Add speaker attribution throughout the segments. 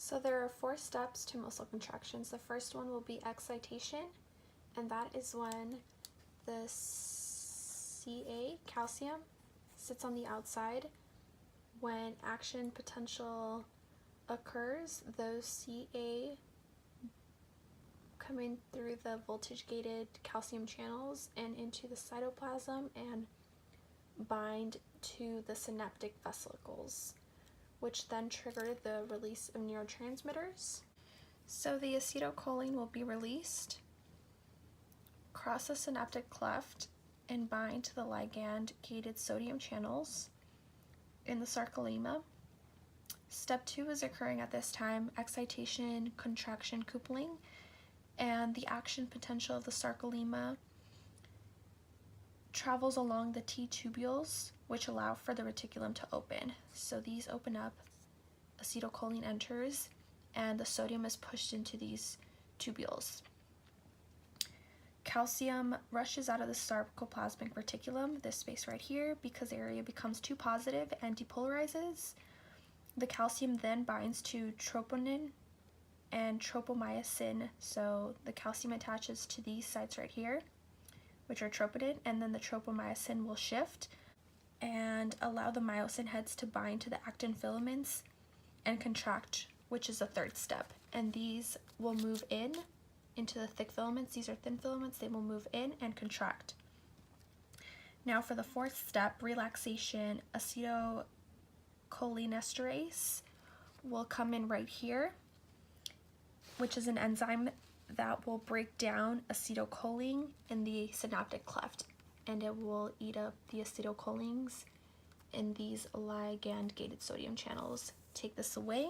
Speaker 1: So there are 4 steps to muscle contractions. The first one will be excitation, and that is when the Ca, calcium, sits on the outside. When action potential occurs, those Ca come in through the voltage-gated calcium channels and into the cytoplasm and bind to the synaptic vesicles, which then trigger the release of neurotransmitters. So the acetylcholine will be released, cross the synaptic cleft, and bind to the ligand-gated sodium channels in the sarcolemma. Step 2 is occurring at this time: excitation, contraction, coupling, and the action potential of the sarcolemma travels along the T tubules, which allow for the reticulum to open. So these open up, acetylcholine enters, and the sodium is pushed into these tubules. Calcium rushes out of the sarcoplasmic reticulum, this space right here, because the area becomes too positive and depolarizes. The calcium then binds to troponin and tropomyosin, so the calcium attaches to these sites right here, which are troponin, and then the tropomyosin will shift and allow the myosin heads to bind to the actin filaments and contract, which is the third step. And these will move into the thick filaments. These are thin filaments. They will move in and contract. Now for the fourth step, relaxation, acetylcholinesterase will come in right here, which is an enzyme that will break down acetylcholine in the synaptic cleft, and it will eat up the acetylcholines in these ligand-gated sodium channels. Take this away,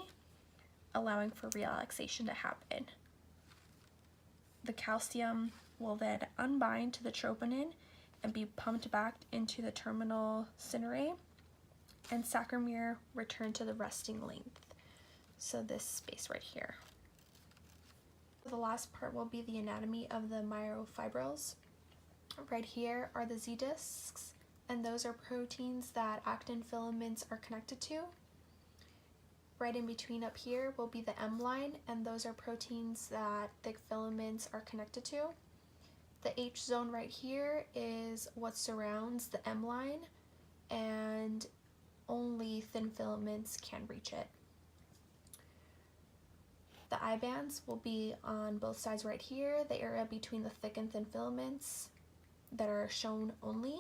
Speaker 1: allowing for relaxation to happen. The calcium will then unbind to the troponin and be pumped back into the terminal cinerea, and sarcomere return to the resting length. So this space right here. The last part will be the anatomy of the myofibrils. Right here are the Z discs, and those are proteins that actin filaments are connected to. Right in between up here will be the M line, and those are proteins that thick filaments are connected to. The H zone right here is what surrounds the M line, and only thin filaments can reach it. The I bands will be on both sides right here, the area between the thick and thin filaments that are shown only,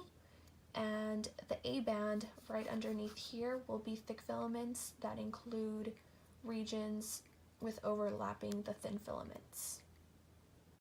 Speaker 1: and the A band right underneath here will be thick filaments that include regions with overlapping the thin filaments.